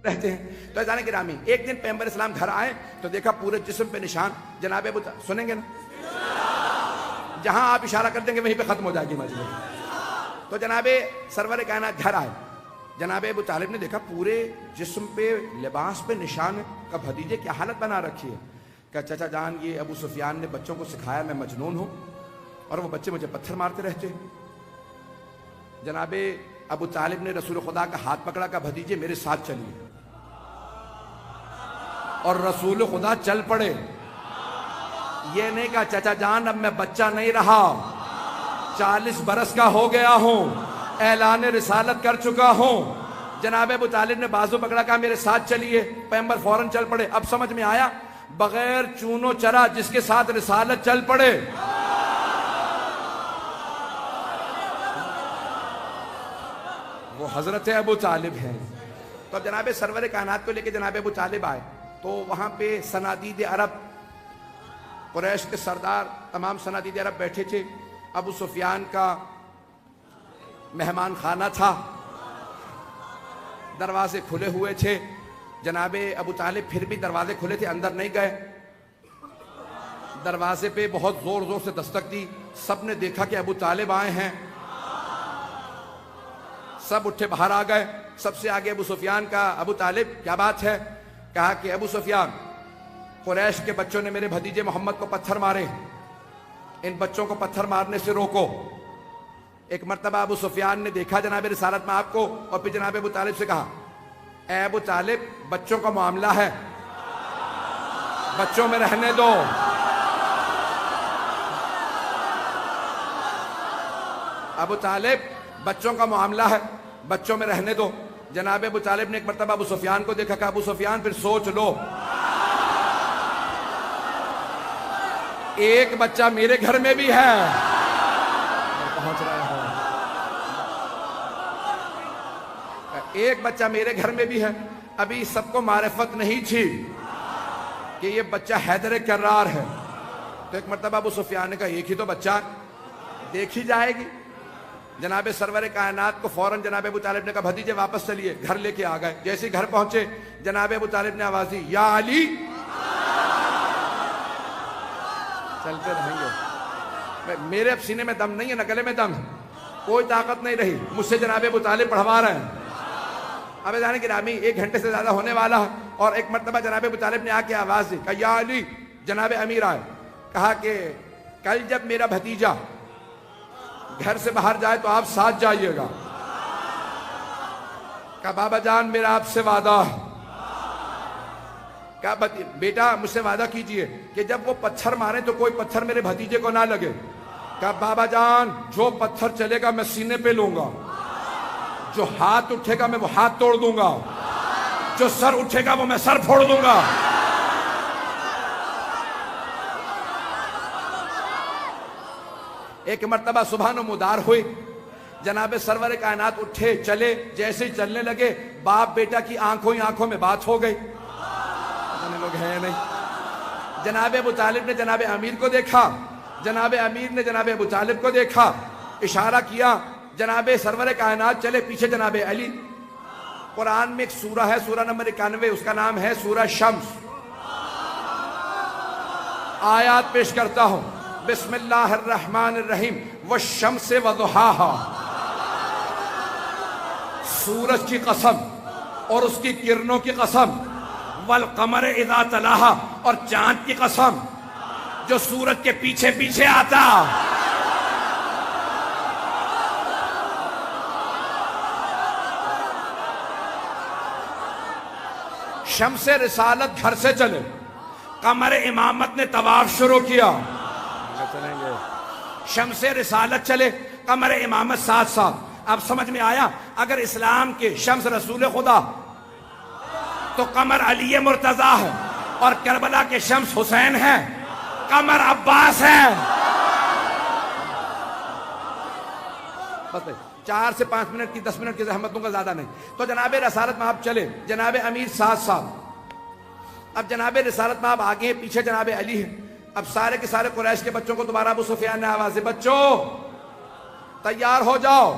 रहते हैं। तो जाने गिरामी, एक दिन पैगंबर इस्लाम घर आए तो देखा पूरे जिस्म पे निशान। जनाबे अबू, सुनेंगे ना, जहां आप इशारा कर देंगे वहीं पे खत्म हो जाएगी मजलिस। तो जनाबे सरवर कायनात घर आए, जनाबे अबू तालिब ने देखा पूरे जिस्म पे लिबास पे निशान है। का भतीजे क्या हालत बना रखी है? क्या चाचा जान, ये अबू सुफियान ने बच्चों को सिखाया मैं मजनून हूं और वो बच्चे मुझे पत्थर मारते रहते हैं। जनाबे अबू तालिब ने रसूल खुदा का हाथ पकड़ा, का भतीजे मेरे साथ चलिए, और रसूल खुदा चल पड़े। ये नहीं कहा चाचा जान अब मैं बच्चा नहीं रहा, 40 बरस का हो गया हूं, ऐलान रिसालत कर चुका हूं। जनाबे अबू तालिब ने बाजू पकड़ा, कहा मेरे साथ चलिए। पैगंबर फौरन चल पड़े। अब समझ में आया, बगैर चूनो चरा जिसके साथ रिसालत चल पड़े। वो हजरत अबू तालिब हैं। तो अब जनाबे सरवर कायनात को लेके जनाबे अबू तालिब आए तो वहां पे सनादीद अरब, कुरैश के सरदार, तमाम सनादीद अरब बैठे थे। अबू सुफियान का मेहमान खाना था, दरवाजे खुले हुए थे। जनाबे अबू तालिब फिर भी दरवाजे खुले थे, अंदर नहीं गए। दरवाजे पे बहुत जोर जोर से दस्तक दी। सबने देखा कि अबू तालिब आए हैं, सब उठे बाहर आ गए। सबसे आगे अबू सुफियान का, अबू तालिब क्या बात है? कहा कि अबू सुफियान, कुरैश के बच्चों ने मेरे भतीजे मोहम्मद को पत्थर मारे, इन बच्चों को पत्थर मारने से रोको। एक मर्तबा अबू सुफियान ने देखा जनाब रिसालत में आपको, और फिर जनाब अबू तालिब से कहा, ए अबू तालिब बच्चों का मामला है, बच्चों में रहने दो। अबू तालिब बच्चों का मामला है, बच्चों में रहने दो। जनाब अबू तालिब ने एक मर्तबा अबू सुफियान को देखा, कहा अबू सुफियान फिर सोच लो, एक बच्चा मेरे घर में भी है। पहुंच रहे हो, एक बच्चा मेरे घर में भी है। अभी सबको मारिफत नहीं थी कि ये बच्चा हैदर कर्रार है। तो एक मर्तबा अबू सुफियान ने कहा एक ही तो बच्चा, देखी जाएगी। जनाबे सरवर कायनात को फौरन जनाबे अबू तालिब ने कहा भतीजे वापस चलिए, घर लेके आ गए। जैसे घर पहुंचे जनाबे अबू तालिब ने आवाज दी, या अली। चलते रहेंगे, मेरे अब सीने में दम नहीं है, न गले में दम है, कोई ताकत नहीं रही, मुझसे जनाबे अबू तालिब पढ़वा रहे हैं। अब जाने की रामी 1 घंटे से ज्यादा होने वाला है। और एक मर्तबा जनाबे अबू तालिब ने आके आवाज दी, कहा या अली। जनाबे अमीर आए, कहा कि कल जब मेरा भतीजा घर से बाहर जाए तो आप साथ जाइएगा। कहा बाबा जान मेरा आपसे वादा है। कहा बेटा मुझसे वादा कीजिए कि जब वो पत्थर मारे तो कोई पत्थर मेरे भतीजे को ना लगे। कहा बाबा जान जो पत्थर चलेगा मैं सीने पे लूंगा, जो हाथ उठेगा मैं वो हाथ तोड़ दूंगा, जो सर उठेगा वो मैं सर फोड़ दूंगा। एक मर्तबा सुबह मुदार हुई, जनाबे सरवर कायनात उठे चले। जैसे ही चलने लगे बाप बेटा की आंखों ही आंखों में बात हो गई। लोग हैं नहीं। जनाबे अबू तालिब ने जनाबे अमीर को देखा, जनाबे अमीर ने जनाबे अबू तालिब को देखा, इशारा किया। जनाबे सरवर कायनात चले, पीछे जनाबे अली। कुरान में एक सूरा है, सूरा नंबर 91, उसका नाम है सूरा शम्स। आयात पेश करता हूं, बिस्मिल्लाहिर्रहमानिर्रहीम, वश्शम्से वदुहाहा। सूरज की कसम और उसकी किरणों की कसम, वल कमर इज़ा तलाहा, और चांद की कसम जो सूरज के पीछे पीछे आता। शम्से रिसालत घर से चले, कमर इमामत ने तवाफ शुरू किया। चलेंगे शम्से रिसालत चले, कमर इमामत साथ साथ। अब समझ में आया, अगर इस्लाम के शम्स रसूल खुदा तो कमर अली मुर्तजा है, और करबला के शम्स हुसैन है, कमर अब्बास है। बस 4 से 5 मिनट की 10 मिनट की जहमतों का ज्यादा नहीं। तो जनाबे रसालत में आप चले, जनाबे अमीर साथ साथ। अब जनाबे रसालत में आप आगे हैं, पीछे जनाबे अली है। अब सारे के सारे कुरैश के बच्चों को दोबारा अबू सुफियान ने आवाज दी, बच्चों तैयार हो जाओ,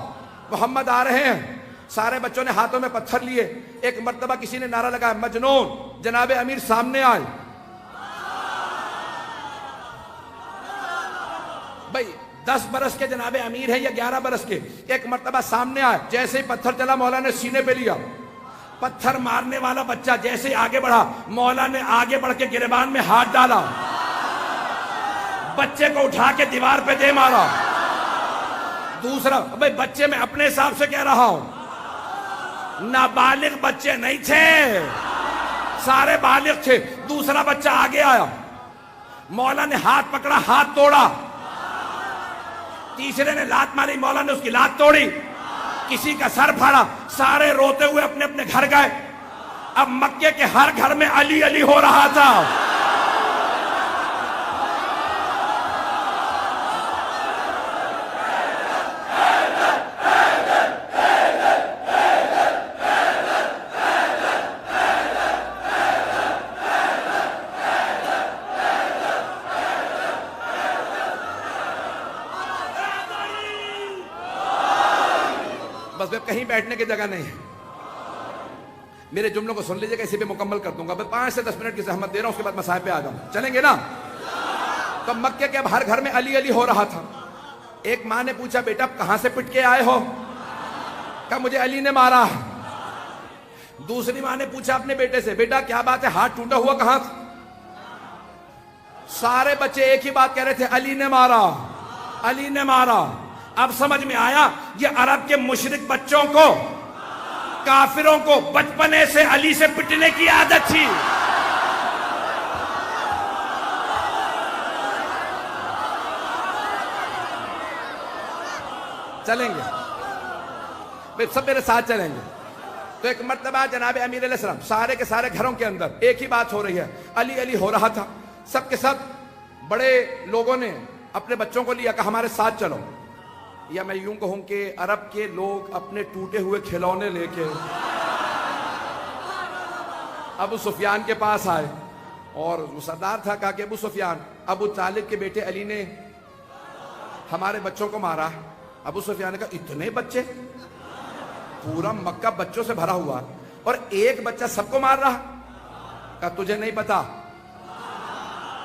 मोहम्मद आ रहे हैं। सारे बच्चों ने हाथों में पत्थर लिए। एक मर्तबा किसी ने नारा लगाया, मजनून, जनाबे अमीर सामने आए। भाई 10 बरस के जनाबे अमीर है या 11 बरस के, एक मर्तबा सामने आए। जैसे ही पत्थर चला, मौला ने सीने पे लिया। पत्थर मारने वाला बच्चा जैसे ही आगे बढ़ा, मौला ने आगे बढ़ के गिरबान में हाथ डाला, बच्चे को उठा के दीवार पे दे मारा। दूसरा, भाई बच्चे में अपने हिसाब से कह रहा हूं, नाबालिग बच्चे नहीं थे, सारे बालिग थे। दूसरा बच्चा आगे आया, मौला ने हाथ पकड़ा, हाथ तोड़ा। तीसरे ने लात मारी, मौला ने उसकी लात तोड़ी। किसी का सर फाड़ा। सारे रोते हुए अपने अपने घर गए। अब मक्के के हर घर में अली अली हो रहा था। बस वे कहीं बैठने की जगह नहीं है। मेरे जुमलों को सुन लीजिएगा, इसी पे मुकम्मल कर दूंगा। मैं 5 से 10 मिनट की जहमत दे रहा हूं, उसके बाद मसाइब पे आ जाऊंगा। चलेंगे ना? तो मक्के के अब हर घर में अली अली हो रहा था। एक माँ ने पूछा, बेटा कहां से पिट के आए हो? कहा मुझे अली ने मारा। दूसरी माँ ने पूछा अपने बेटे से, बेटा क्या बात है, हाथ टूटा हुआ कहां? सारे बच्चे एक ही बात कह रहे थे, अली ने मारा, अली ने मारा। अब समझ में आया, ये अरब के मुशरिक बच्चों को, काफिरों को बचपने से अली से पिटने की आदत थी। चलेंगे भाई, सब मेरे साथ चलेंगे। तो एक मर्तबा जनाब अमीर अलैहिस्सलाम, सारे के सारे घरों के अंदर एक ही बात हो रही है, अली अली हो रहा था। सब के सब बड़े लोगों ने अपने बच्चों को लिया, कहा हमारे साथ चलो। या मैं यूं कहूं कि अरब के लोग अपने टूटे हुए खिलौने लेके अबू सुफियान के पास आए। और वो सरदार था, कहा कि अबू सुफियान, अबू तालिब के बेटे अली ने हमारे बच्चों को मारा। अबू सुफियान ने कहा, इतने बच्चे? पूरा मक्का बच्चों से भरा हुआ और एक बच्चा सबको मार रहा? कहा तुझे नहीं पता।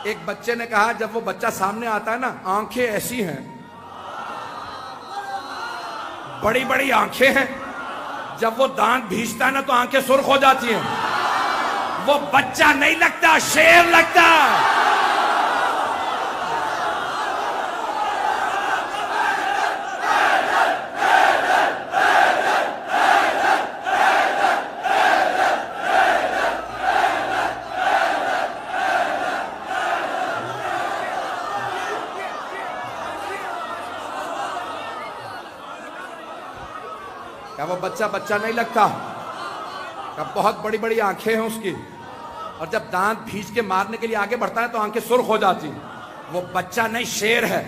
एक बच्चे ने कहा, जब वो बच्चा सामने आता है ना, आंखें ऐसी हैं, बड़ी बड़ी आंखें हैं, जब वो दांत भींचता है ना तो आंखें सुर्ख हो जाती हैं। वो बच्चा नहीं लगता, शेर लगता। क्या वो बच्चा बच्चा नहीं लगता? क्या बहुत बड़ी बड़ी आंखें हैं उसकी, और जब दांत भींच के मारने के लिए आगे बढ़ता है तो आंखें सुर्ख हो जाती। वो बच्चा नहीं, शेर है।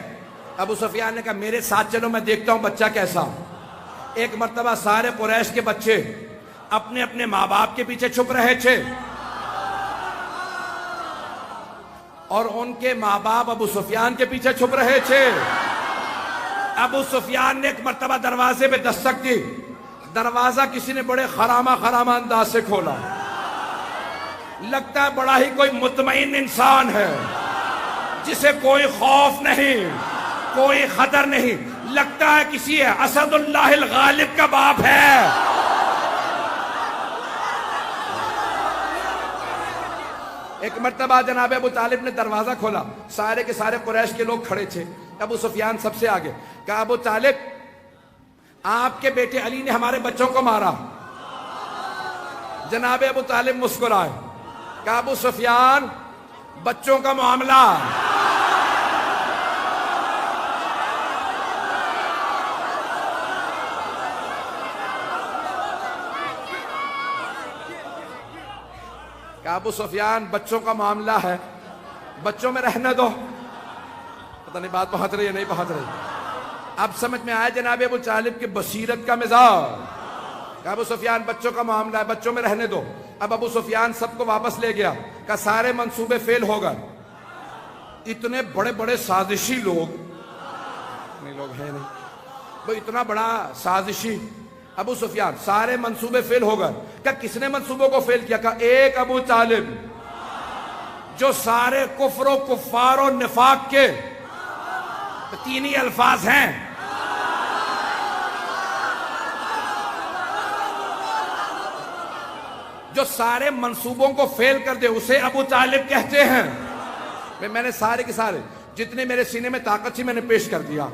अबू सुफियान ने कहा मेरे साथ चलो, मैं देखता हूं बच्चा कैसा। एक मर्तबा सारे कुरैश के बच्चे अपने अपने माँ बाप के पीछे छुप रहे थे और उनके माँ बाप अबू सुफियान के पीछे छुप रहे थे। अबू सुफियान ने एक मर्तबा दरवाजे पे दस्तक दी। दरवाजा किसी ने बड़े खरामा खरामा अंदाज से खोला। लगता है बड़ा ही कोई मुतमईन इंसान है, जिसे कोई खौफ नहीं, कोई खतर नहीं। लगता है किसी असदुल्लाहिल गालिब का बाप है। एक मर्तबा जनाब अबू तालिब ने दरवाजा खोला। सारे के सारे कुरैश के लोग खड़े थे। अबू सुफियान सबसे आगे। कहा अबू तालिब, आपके बेटे अली ने हमारे बच्चों को मारा। जनाब अबू तालिब मुस्कुराए। कहा अबू सुफियान, बच्चों का मामला। कहा अबू सुफियान, बच्चों का मामला है, बच्चों में रहने दो। पता नहीं बात पहुंच रही है नहीं पहुंच रही। अब समझ में आया जनाब अबू तालिब के बसीरत का मिजाज। अबू सुफियान, बच्चों का मामला है, बच्चों में रहने दो। अब अबू सुफियान सबको वापस ले गया। का सारे मंसूबे फेल हो गए। इतने बड़े बड़े साजिशी लोग नहीं, लोग हैं नहीं वो, इतना बड़ा साजिशी अबू सुफियान, सारे मंसूबे फेल हो गए। क्या किसने मंसूबों को फेल किया? कहा एक अबू तालिब, जो सारे कुफ्र कुफ्फार और निफाक के तीन ही अल्फाज हैं, जो सारे मंसूबों को फेल कर दे उसे अबू तालिब कहते हैं। मैंने सारे के सारे जितने मेरे सीने में ताकत थी मैंने पेश कर दिया।